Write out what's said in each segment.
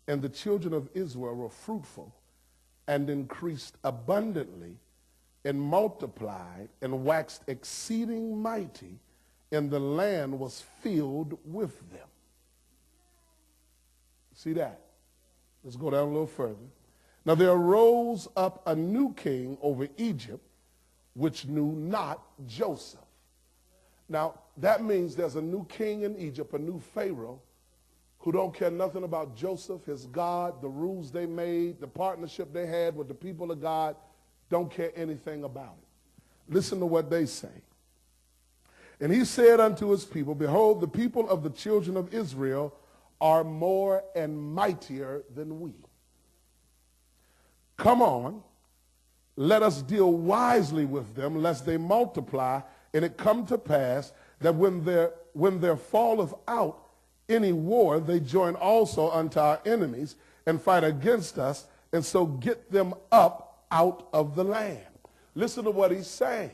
And the children of Israel were fruitful and increased abundantly and multiplied and waxed exceeding mighty, and the land was filled with them. See that? Let's go down a little further. Now there arose up a new king over Egypt, which knew not Joseph. Now that means there's a new king in Egypt, a new Pharaoh, who don't care nothing about Joseph, his God, the rules they made, the partnership they had with the people of God, don't care anything about it. Listen to what they say. And he said unto his people, behold, the people of the children of Israel are more and mightier than we. Come on, let us deal wisely with them, lest they multiply, and it come to pass that when there falleth out any war, they join also unto our enemies and fight against us, and so get them up out of the land. Listen to what he's saying.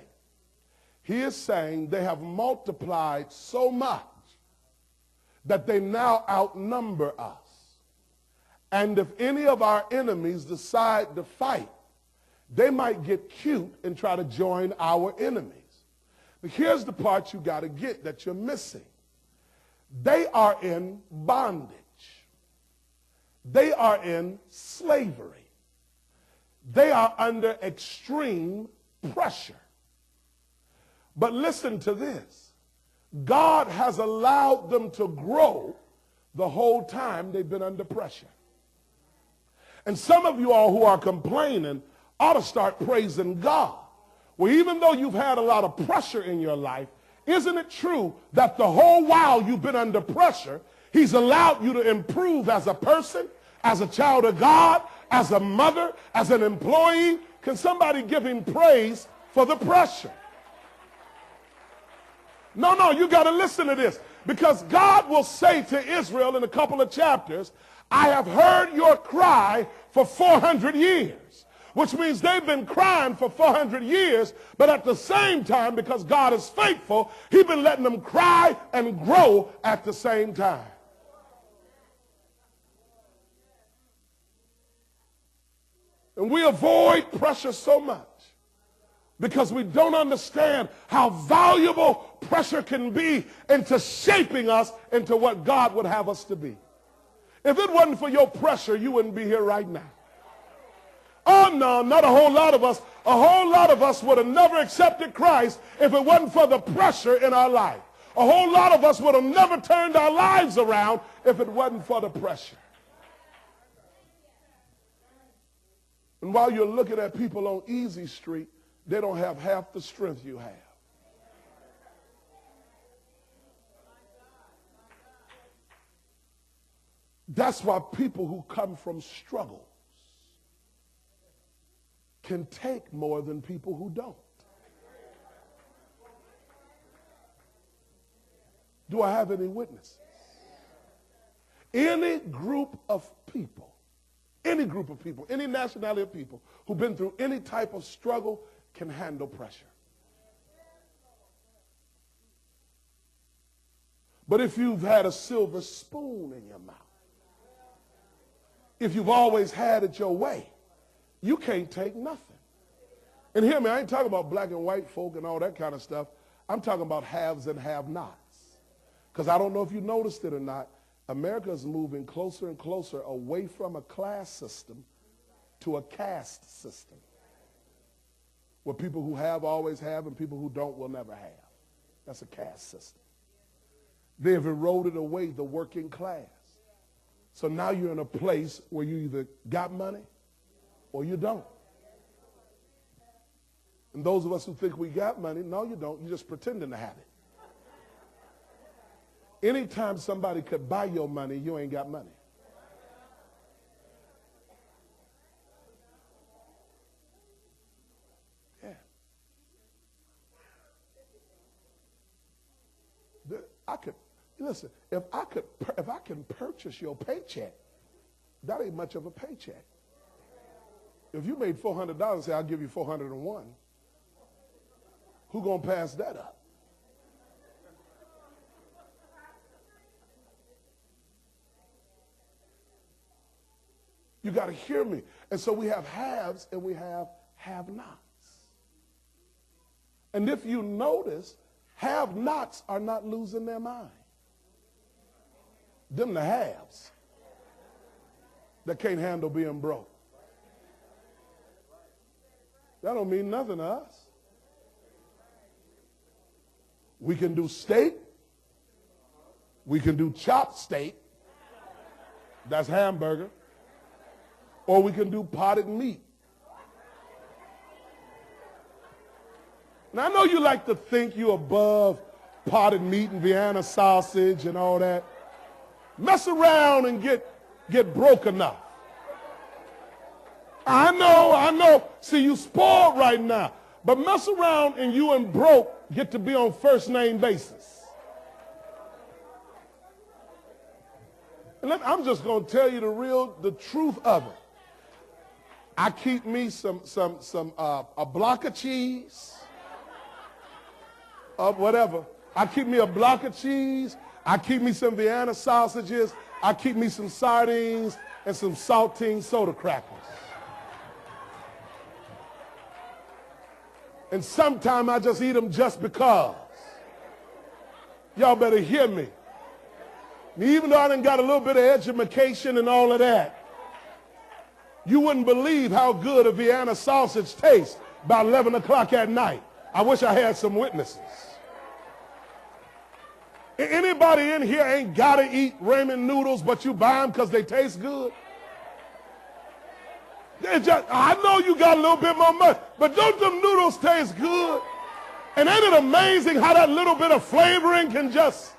He is saying they have multiplied so much that they now outnumber us. And if any of our enemies decide to fight, they might get cute and try to join our enemies. But here's the part you got to get that you're missing. They are in bondage. They are in slavery. They are under extreme pressure. But listen to this. God has allowed them to grow the whole time they've been under pressure. And some of you all who are complaining ought to start praising God. Well, even though you've had a lot of pressure in your life, isn't it true that the whole while you've been under pressure, he's allowed you to improve as a person, as a child of God, as a mother, as an employee? Can somebody give him praise for the pressure? No, you got to listen to this. Because God will say to Israel in a couple of chapters, I have heard your cry for 400 years. Which means they've been crying for 400 years, but at the same time, because God is faithful, he's been letting them cry and grow at the same time. And we avoid pressure so much because we don't understand how valuable pressure can be into shaping us into what God would have us to be. If it wasn't for your pressure, you wouldn't be here right now. Oh, no, not a whole lot of us. A whole lot of us would have never accepted Christ if it wasn't for the pressure in our life. A whole lot of us would have never turned our lives around if it wasn't for the pressure. And while you're looking at people on Easy Street, they don't have half the strength you have. That's why people who come from struggle can take more than people who don't. Do I have any witnesses? Any group of people, any nationality of people who've been through any type of struggle can handle pressure. But if you've had a silver spoon in your mouth, if you've always had it your way, you can't take nothing. And hear me, I ain't talking about black and white folk and all that kind of stuff. I'm talking about haves and have-nots. Because I don't know if you noticed it or not, America is moving closer and closer away from a class system to a caste system, where people who have always have and people who don't will never have. That's a caste system. They have eroded away the working class. So now you're in a place where you either got money or you don't. And those of us who think we got money, no, you don't. You're just pretending to have it. Anytime somebody could buy your money, you ain't got money. Yeah. Listen, if I can purchase your paycheck, that ain't much of a paycheck. If you made $400 and say, I'll give you 401, who gonna pass that up? You got to hear me. And so we have haves and we have have-nots. And if you notice, have-nots are not losing their mind. Them the haves that can't handle being broke. That don't mean nothing to us. We can do steak. We can do chopped steak. That's hamburger. Or we can do potted meat. Now, I know you like to think you're above potted meat and Vienna sausage and all that. Mess around and get broke enough. I know. See, you spoiled right now. But mess around and you and broke get to be on first name basis. And I'm just going to tell you the truth of it. I keep me a block of cheese, whatever. I keep me a block of cheese. I keep me some Vienna sausages. I keep me some sardines and some saltine soda crackers. And sometimes I just eat them just because. Y'all better hear me. Even though I done got a little bit of education and all of that, you wouldn't believe how good a Vienna sausage tastes by 11 o'clock at night. I wish I had some witnesses. Anybody in here ain't got to eat ramen noodles, but you buy them because they taste good? I know you got a little bit more money, but don't them noodles taste good? And ain't it amazing how that little bit of flavoring can just...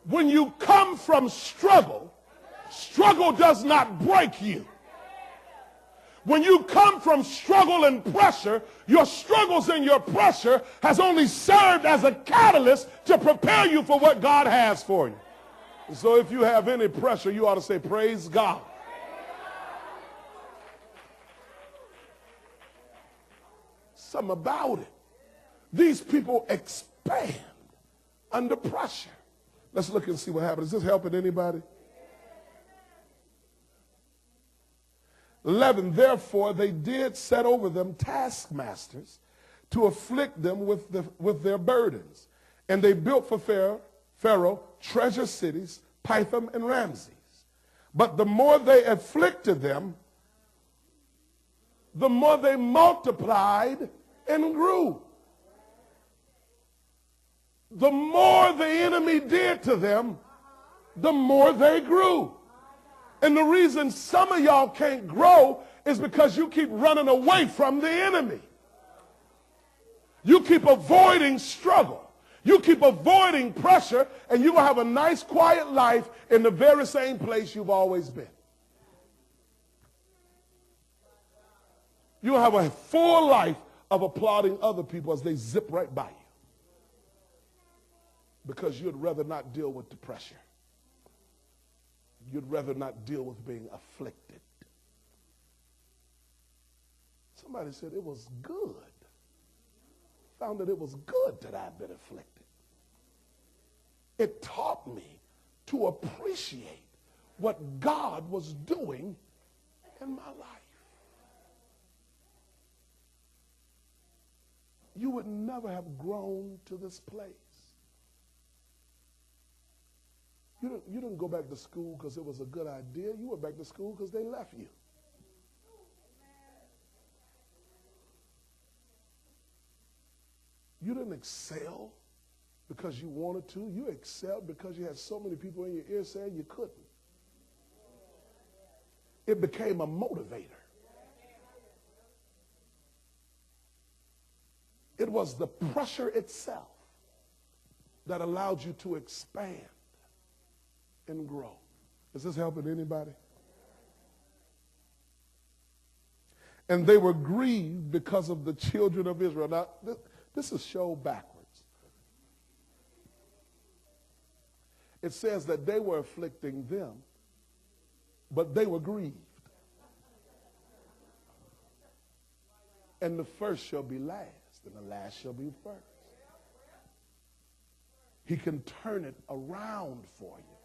When you come from struggle, struggle does not break you. When you come from struggle and pressure, your struggles and your pressure has only served as a catalyst to prepare you for what God has for you. And so if you have any pressure, you ought to say, praise God. Something about it. These people expand under pressure. Let's look and see what happens. Is this helping anybody? 11, therefore they did set over them taskmasters to afflict them with their burdens. And they built for Pharaoh treasure cities, Pithom and Ramses. But the more they afflicted them, the more they multiplied and grew. The more the enemy did to them, the more they grew. And the reason some of y'all can't grow is because you keep running away from the enemy. You keep avoiding struggle. You keep avoiding pressure, and you're going to have a nice, quiet life in the very same place you've always been. You'll have a full life of applauding other people as they zip right by you. Because you'd rather not deal with the pressure. You'd rather not deal with being afflicted. Somebody said it was good. Found that it was good that I'd been afflicted. It taught me to appreciate what God was doing in my life. You would never have grown to this place. You didn't go back to school because it was a good idea. You went back to school because they left you. You didn't excel because you wanted to. You excelled because you had so many people in your ear saying you couldn't. It became a motivator. It was the pressure itself that allowed you to expand and grow. Is this helping anybody? And they were grieved because of the children of Israel. Now, this is shown backwards. It says that they were afflicting them, but they were grieved. and the first shall be last, and the last shall be first. He can turn it around for you.